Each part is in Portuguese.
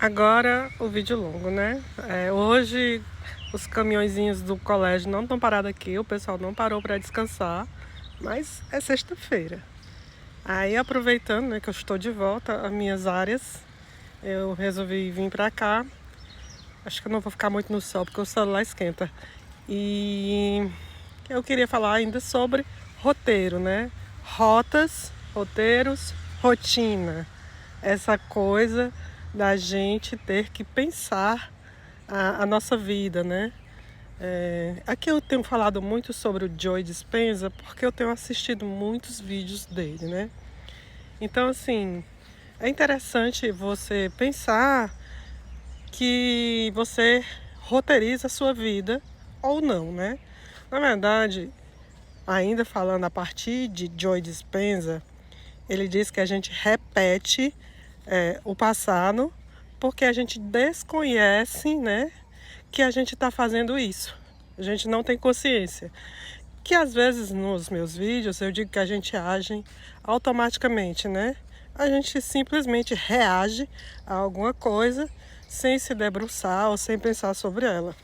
Agora o vídeo longo, né? Hoje os caminhõezinhos do colégio não estão parados aqui, o pessoal não parou para descansar, mas é sexta-feira. Aí aproveitando, né, que eu estou de volta às minhas áreas, eu resolvi vir para cá. Acho que eu não vou ficar muito no sol porque o celular esquenta. E eu queria falar ainda sobre roteiro, né? Rotas, roteiros, rotina. Essa coisa da gente ter que pensar a nossa vida, né? Aqui eu tenho falado muito sobre o Joe Dispenza porque eu tenho assistido muitos vídeos dele, né? Então, assim, é interessante você pensar que você roteiriza a sua vida ou não, né? Na verdade, ainda falando a partir de Joe Dispenza, ele diz que a gente repete o passado porque a gente desconhece, né, que a gente está fazendo isso. A gente não tem consciência. Que às vezes nos meus vídeos eu digo que a gente age automaticamente, né? A gente simplesmente reage a alguma coisa sem se debruçar ou sem pensar sobre ela.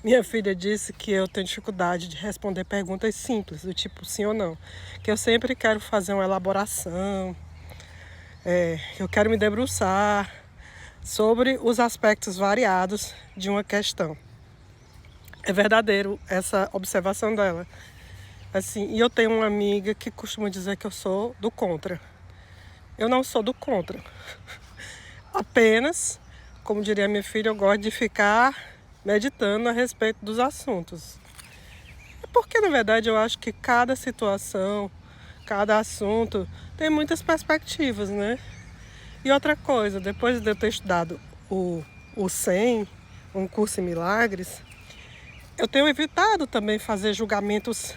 Minha filha disse que eu tenho dificuldade de responder perguntas simples, do tipo sim ou não. Que eu sempre quero fazer uma elaboração, eu quero me debruçar sobre os aspectos variados de uma questão. É verdadeiro essa observação dela. Assim, e eu tenho uma amiga que costuma dizer que eu sou do contra. Eu não sou do contra. Apenas, como diria minha filha, eu gosto de ficar meditando a respeito dos assuntos. É porque, na verdade, eu acho que cada situação, cada assunto tem muitas perspectivas, né? E outra coisa, depois de eu ter estudado o SEM, um curso em milagres, eu tenho evitado também fazer julgamentos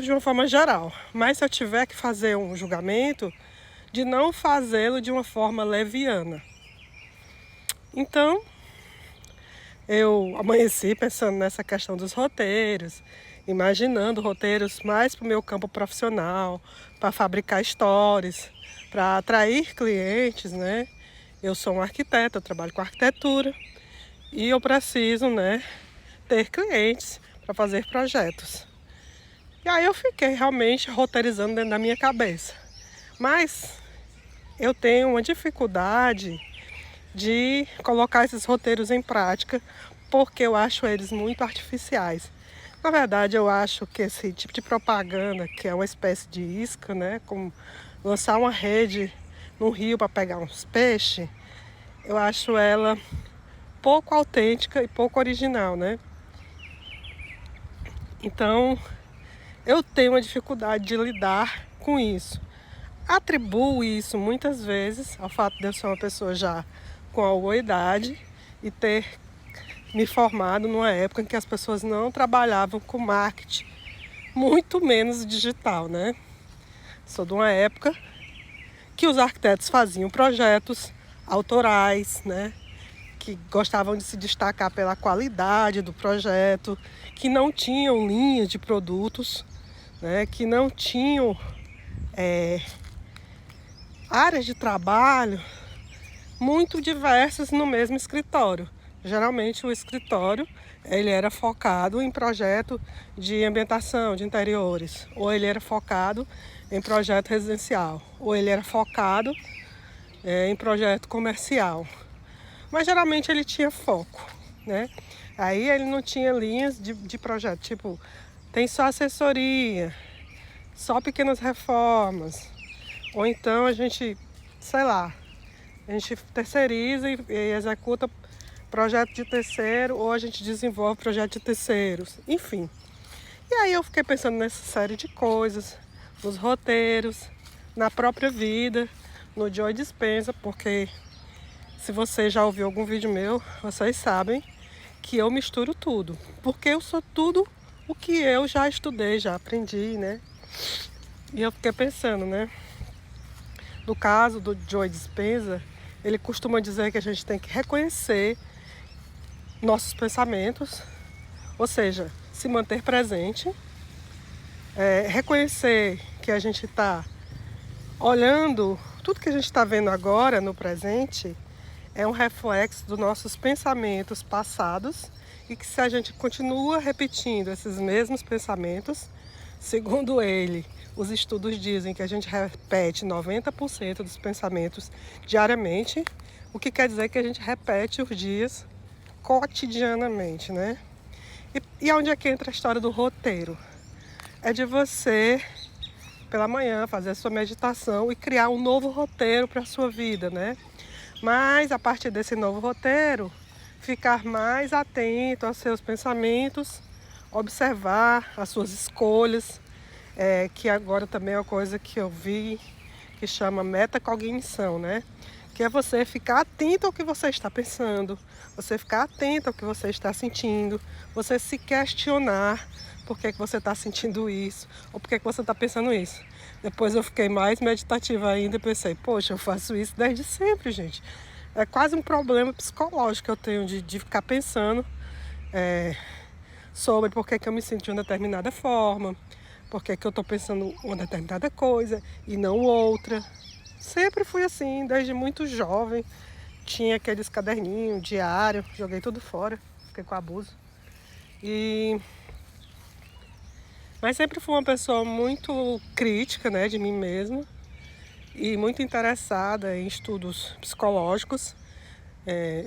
de uma forma geral. Mas se eu tiver que fazer um julgamento, de não fazê-lo de uma forma leviana. Então, eu amanheci pensando nessa questão dos roteiros, imaginando roteiros mais para o meu campo profissional, para fabricar stories, para atrair clientes, né? Eu sou um arquiteto, eu trabalho com arquitetura e eu preciso, né, ter clientes para fazer projetos. E aí eu fiquei realmente roteirizando dentro da minha cabeça. Mas eu tenho uma dificuldade de colocar esses roteiros em prática porque eu acho eles muito artificiais. Na verdade, eu acho que esse tipo de propaganda, que é uma espécie de isca, né, como lançar uma rede no rio para pegar uns peixes, eu acho ela pouco autêntica e pouco original, né? Então, eu tenho uma dificuldade de lidar com isso. Atribuo isso muitas vezes ao fato de eu ser uma pessoa já com alguma idade e ter me formado numa época em que as pessoas não trabalhavam com marketing, muito menos digital, né? Sou de uma época que os arquitetos faziam projetos autorais, né? Que gostavam de se destacar pela qualidade do projeto, que não tinham linhas de produtos, né? Que não tinham áreas de trabalho muito diversas no mesmo escritório. Geralmente o escritório ele era focado em projeto de ambientação, de interiores, ou ele era focado em projeto residencial, ou ele era focado em projeto comercial. Mas geralmente ele tinha foco, né? Aí ele não tinha linhas de projeto, tipo, tem só assessoria, só pequenas reformas, ou então a gente, sei lá, a gente terceiriza e executa projeto de terceiro, ou a gente desenvolve projeto de terceiros, enfim. E aí eu fiquei pensando nessa série de coisas, nos roteiros, na própria vida, no Joe Dispenza, porque se você já ouviu algum vídeo meu, vocês sabem que eu misturo tudo, porque eu sou tudo o que eu já estudei, já aprendi, né? E eu fiquei pensando, né? No caso do Joe Dispenza, ele costuma dizer que a gente tem que reconhecer nossos pensamentos, ou seja, se manter presente, reconhecer que a gente está olhando tudo que a gente está vendo agora no presente é um reflexo dos nossos pensamentos passados e que se a gente continua repetindo esses mesmos pensamentos, segundo ele, os estudos dizem que a gente repete 90% dos pensamentos diariamente, o que quer dizer que a gente repete os dias cotidianamente, né? E onde é que entra a história do roteiro? É de você, pela manhã, fazer a sua meditação e criar um novo roteiro para a sua vida, né? Mas, a partir desse novo roteiro, ficar mais atento aos seus pensamentos, observar as suas escolhas, que agora também é uma coisa que eu vi, que chama metacognição, né? Que é você ficar atento ao que você está pensando, você ficar atento ao que você está sentindo, você se questionar por que você está sentindo isso, ou por que você está pensando isso. Depois eu fiquei mais meditativa ainda e pensei, poxa, eu faço isso desde sempre, gente. É quase um problema psicológico que eu tenho de ficar pensando sobre por que eu me sinto de uma determinada forma, por que eu estou pensando uma determinada coisa e não outra. Sempre fui assim, desde muito jovem. Tinha aqueles caderninhos, diário, joguei tudo fora, fiquei com abuso. Mas sempre fui uma pessoa muito crítica, né, de mim mesma e muito interessada em estudos psicológicos.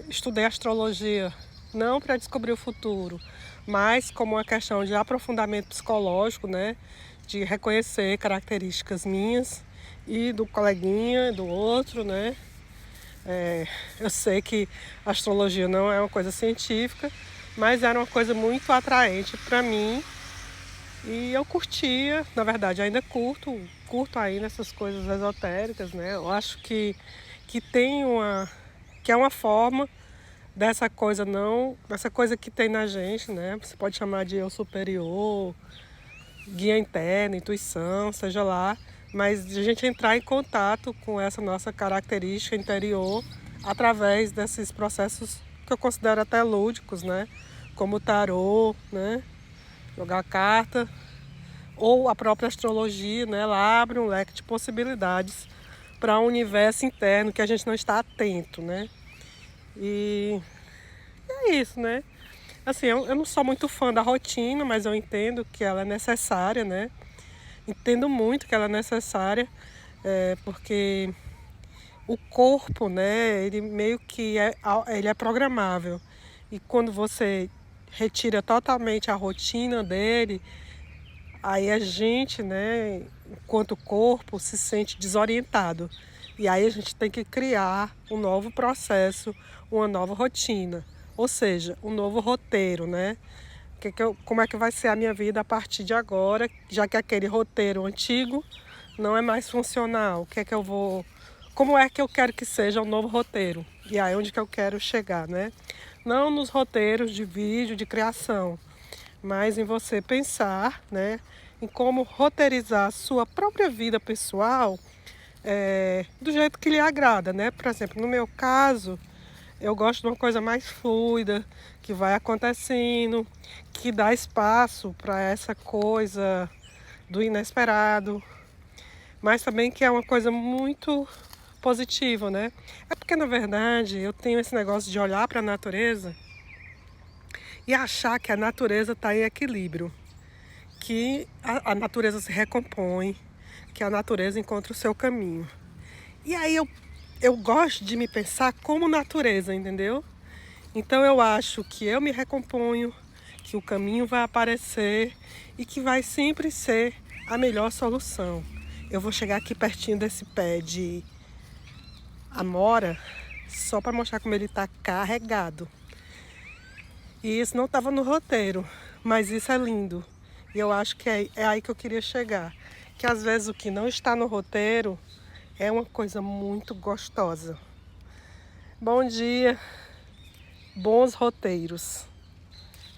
Estudei astrologia não para descobrir o futuro, mas como uma questão de aprofundamento psicológico, né, de reconhecer características minhas e do coleguinha, do outro, né. Eu sei que a astrologia não é uma coisa científica, mas era uma coisa muito atraente para mim. E eu curtia, na verdade ainda curto ainda essas coisas esotéricas, né? Eu acho que que é uma forma dessa coisa que tem na gente, né? Você pode chamar de eu superior, guia interna, intuição, seja lá, mas de a gente entrar em contato com essa nossa característica interior através desses processos que eu considero até lúdicos, né? Como o tarô, né? Jogar carta, ou a própria astrologia, né? Ela abre um leque de possibilidades para um universo interno que a gente não está atento, né? E é isso, né? Assim, eu não sou muito fã da rotina, mas eu entendo que ela é necessária, né? Entendo muito que ela é necessária, porque o corpo, né? Ele meio que ele é programável. E quando você retira totalmente a rotina dele, aí a gente, né, enquanto corpo, se sente desorientado. E aí a gente tem que criar um novo processo, uma nova rotina. Ou seja, um novo roteiro, né? Como é que vai ser a minha vida a partir de agora, já que aquele roteiro antigo não é mais funcional. Como é que eu quero que seja o novo roteiro? E aí onde que eu quero chegar, né? Não nos roteiros de vídeo, de criação, mas em você pensar, né, em como roteirizar a sua própria vida pessoal do jeito que lhe agrada, né? Por exemplo, no meu caso, eu gosto de uma coisa mais fluida, que vai acontecendo, que dá espaço para essa coisa do inesperado, mas também que é uma coisa muito positiva, né? É porque, na verdade, eu tenho esse negócio de olhar para a natureza e achar que a natureza está em equilíbrio, que a natureza se recompõe, que a natureza encontra o seu caminho. E aí eu gosto de me pensar como natureza, entendeu? Então eu acho que eu me recomponho, que o caminho vai aparecer e que vai sempre ser a melhor solução. Eu vou chegar aqui pertinho desse pé de amora só para mostrar como ele está carregado. E isso não estava no roteiro, mas isso é lindo. E eu acho que é aí que eu queria chegar. Que às vezes o que não está no roteiro é uma coisa muito gostosa. Bom dia, bons roteiros.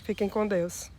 Fiquem com Deus.